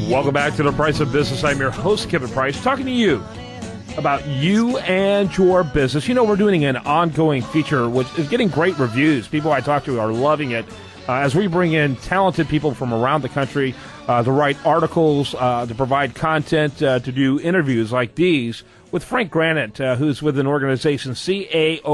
Welcome back to The Price of Business. I'm your host, Kevin Price, talking to you about you and your business. You know, we're doing an ongoing feature which is getting great reviews. People I talk to are loving it as we bring in talented people from around the country to write articles, to provide content, to do interviews like these with Frank Granett, who's with an organization, CAOOY.org.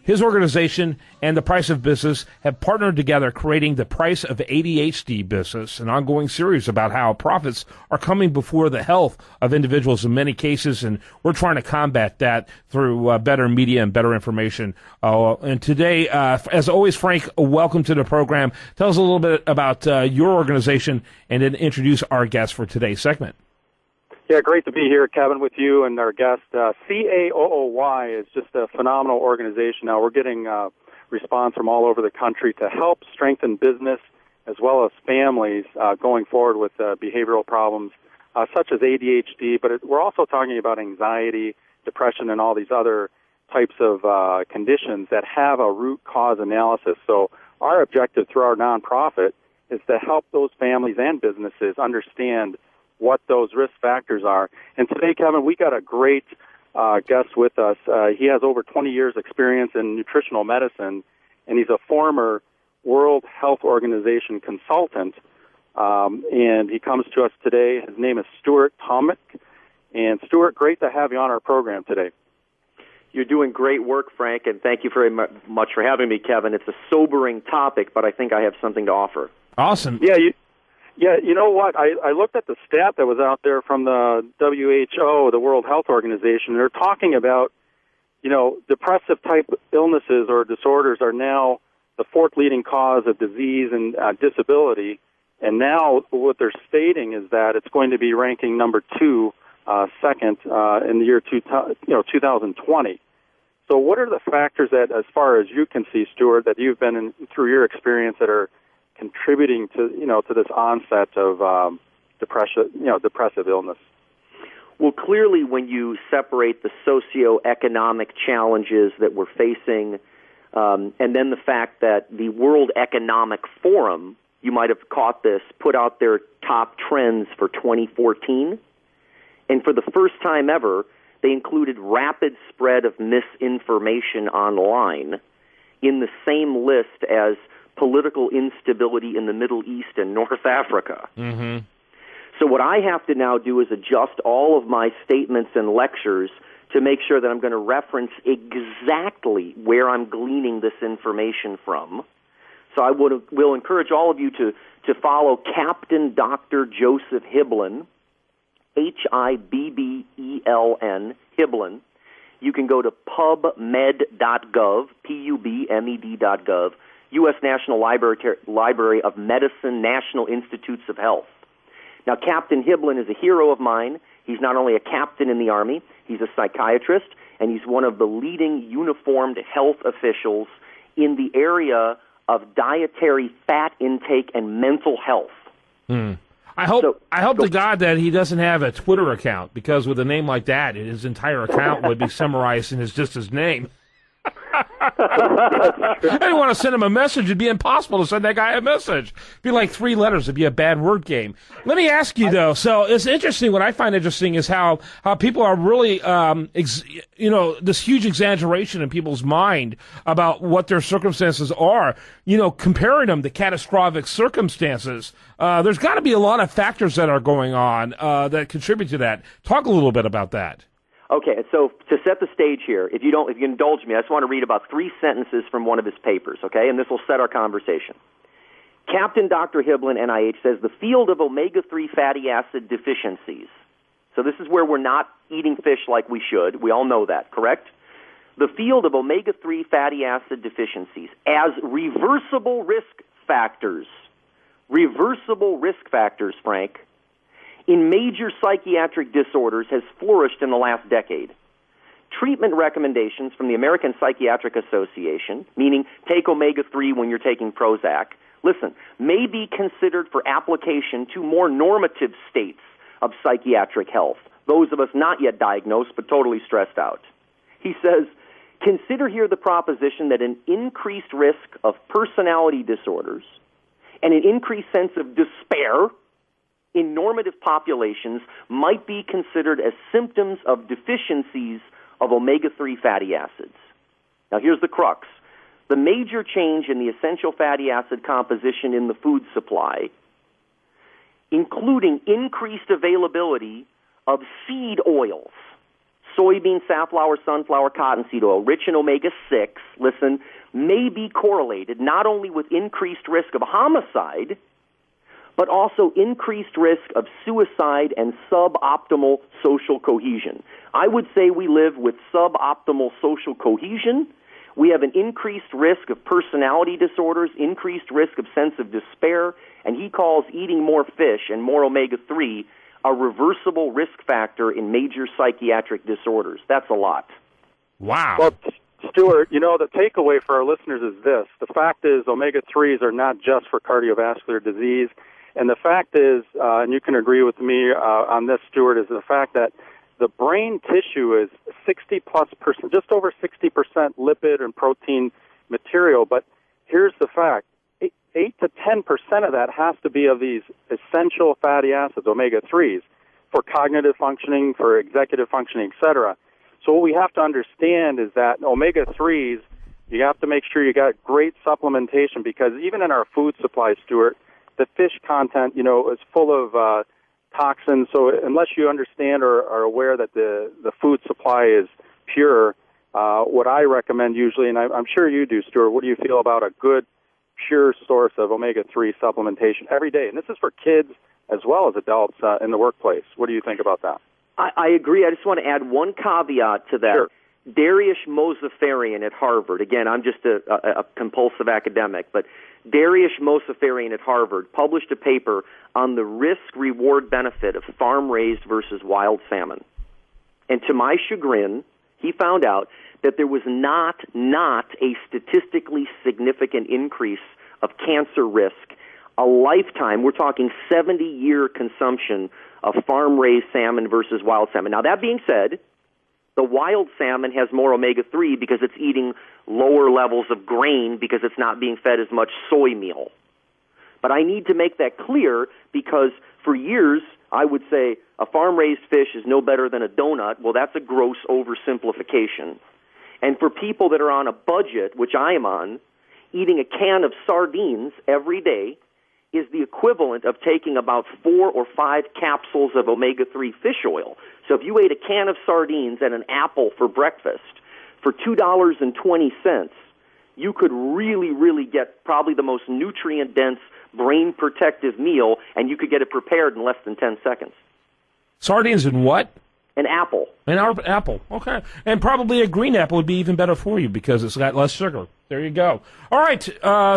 His organization and The Price of Business have partnered together, creating The Price of ADHD Business, an ongoing series about how profits are coming before the health of individuals in many cases, and we're trying to combat that through better media and better information. And today, as always, Frank, welcome to the program. Tell us a little bit about your organization, and then introduce our guest for today's segment. Yeah, great to be here, Kevin, with you and our guest. CAOOY is just a phenomenal organization. Now, we're getting response from all over the country to help strengthen business as well as families going forward with behavioral problems such as ADHD, but we're also talking about anxiety, depression, and all these other types of conditions that have a root cause analysis. So our objective through our nonprofit is to help those families and businesses understand what those risk factors are. And today, Kevin, we got a great guest with us. He has over 20 years experience in nutritional medicine, and he's a former World Health Organization consultant. And he comes to us today. His name is Stuart Tomc. And Stuart, great to have you on our program today. You're doing great work, Frank, and thank you very much for having me, Kevin. It's a sobering topic, but I think I have something to offer. Awesome. Yeah, you know what? I looked at the stat that was out there from the WHO, the World Health Organization. They're talking about, depressive type illnesses or disorders are now the fourth leading cause of disease and disability. And now what they're stating is that it's going to be ranking number second in the year 2020. So what are the factors that, as far as you can see, Stuart, that you've been in through your experience that are contributing to this onset of depressive illness? Well, clearly, when you separate the socioeconomic challenges that we're facing, and then the fact that the World Economic Forum, you might have caught this, put out their top trends for 2014, and for the first time ever, they included rapid spread of misinformation online in the same list as political instability in the Middle East and North Africa. Mm-hmm. So what I have to now do is adjust all of my statements and lectures to make sure that I'm going to reference exactly where I'm gleaning this information from. So I will encourage all of you to follow Captain Dr. Joseph Hibbeln, Hibben, Hibbeln. You can go to pubmed.gov, pubmed.gov, U.S. National Library of Medicine, National Institutes of Health. Now, Captain Hibbeln is a hero of mine. He's not only a captain in the Army, he's a psychiatrist, and he's one of the leading uniformed health officials in the area of dietary fat intake and mental health. I hope to God that he doesn't have a Twitter account, because with a name like that, his entire account would be summarized in just his name. I didn't want to send him a message. It'd be impossible to send that guy a message. It'd be like 3 letters. It'd be a bad word game. Let me ask you, though. So it's interesting. What I find interesting is how people are really, this huge exaggeration in people's mind about what their circumstances are, comparing them to catastrophic circumstances. There's got to be a lot of factors that are going on that contribute to that. Talk a little bit about that. Okay, so to set the stage here, if you indulge me, I just want to read about 3 sentences from one of his papers, okay? And this will set our conversation. Captain Dr. Hibbeln, NIH, says the field of omega-3 fatty acid deficiencies. So this is where we're not eating fish like we should. We all know that, correct? The field of omega-3 fatty acid deficiencies as reversible risk factors, Frank, in major psychiatric disorders has flourished in the last decade. Treatment recommendations from the American Psychiatric Association, meaning take omega-3 when you're taking Prozac, may be considered for application to more normative states of psychiatric health, those of us not yet diagnosed but totally stressed out. He says, consider here the proposition that an increased risk of personality disorders and an increased sense of despair in normative populations might be considered as symptoms of deficiencies of omega-3 fatty acids. Now, here's the crux. The major change in the essential fatty acid composition in the food supply, including increased availability of seed oils, soybean, safflower, sunflower, cottonseed oil, rich in omega-6, listen, may be correlated not only with increased risk of homicide, but also increased risk of suicide and suboptimal social cohesion. I would say we live with suboptimal social cohesion. We have an increased risk of personality disorders, increased risk of sense of despair, and he calls eating more fish and more omega-3 a reversible risk factor in major psychiatric disorders. That's a lot. Wow. Well, Stuart, the takeaway for our listeners is this. The fact is omega-3s are not just for cardiovascular disease. And the fact is, and you can agree with me on this, Stuart, is the fact that the brain tissue is 60+%, just over 60% lipid and protein material. But here's the fact. 8 to 10% of that has to be of these essential fatty acids, omega-3s, for cognitive functioning, for executive functioning, etc. So what we have to understand is that omega-3s, you have to make sure you got great supplementation, because even in our food supply, Stuart, the fish content, is full of toxins. So unless you understand or are aware that the food supply is pure, what I recommend usually, and I'm sure you do, Stuart, what do you feel about a good pure source of omega-3 supplementation every day? And this is for kids as well as adults in the workplace. What do you think about that? I agree. I just want to add one caveat to that. Sure. Darius Mosafarian at Harvard, again, I'm just a compulsive academic, but Darius Mosafarian at Harvard published a paper on the risk-reward benefit of farm-raised versus wild salmon. And to my chagrin, he found out that there was not a statistically significant increase of cancer risk, a lifetime, we're talking 70-year consumption of farm-raised salmon versus wild salmon. Now, that being said, the wild salmon has more omega-3 because it's eating lower levels of grain because it's not being fed as much soy meal. But I need to make that clear because for years I would say a farm-raised fish is no better than a donut. Well, that's a gross oversimplification. And for people that are on a budget, which I am on, eating a can of sardines every day is the equivalent of taking about 4 or 5 capsules of omega-3 fish oil. So if you ate a can of sardines and an apple for breakfast for $2.20, you could really get probably the most nutrient-dense, brain-protective meal, and you could get it prepared in less than 10 seconds. Sardines and what? An apple. An apple, okay. And probably a green apple would be even better for you because it's got less sugar. There you go. All right,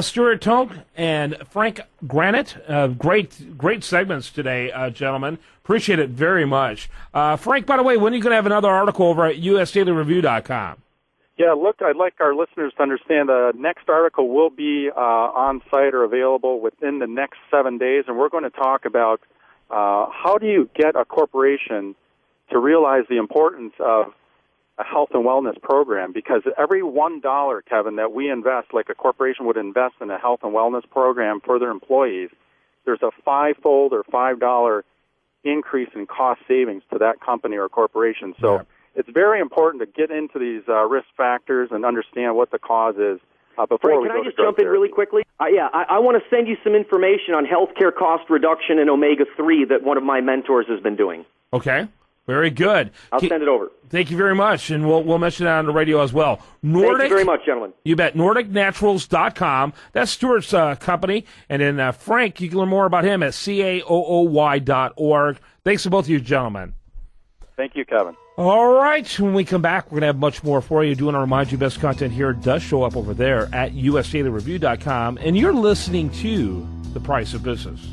Stuart Tomc and Frank Granett, great segments today, gentlemen. Appreciate it very much. Frank, by the way, when are you going to have another article over at usdailyreview.com? Yeah, look, I'd like our listeners to understand the next article will be on site or available within the next 7 days, and we're going to talk about how do you get a corporation to realize the importance of a health and wellness program, because every $1, Kevin, that we invest, like a corporation would invest in a health and wellness program for their employees, there's a fivefold or $5 increase in cost savings to that company or corporation. So it's very important to get into these risk factors and understand what the cause is before Frank, we can go I just to jump in really quickly? I want to send you some information on healthcare cost reduction and omega-3 that one of my mentors has been doing. Okay. Very good. I'll send it over. Thank you very much, and we'll mention that on the radio as well. Thank you very much, gentlemen. You bet. NordicNaturals.com. That's Stuart's company. And then Frank, you can learn more about him at CAOOY.org. Thanks to both of you, gentlemen. Thank you, Kevin. All right. When we come back, we're going to have much more for you. I do want to remind you, best content here does show up over there at USDailyReview.com. And you're listening to The Price of Business.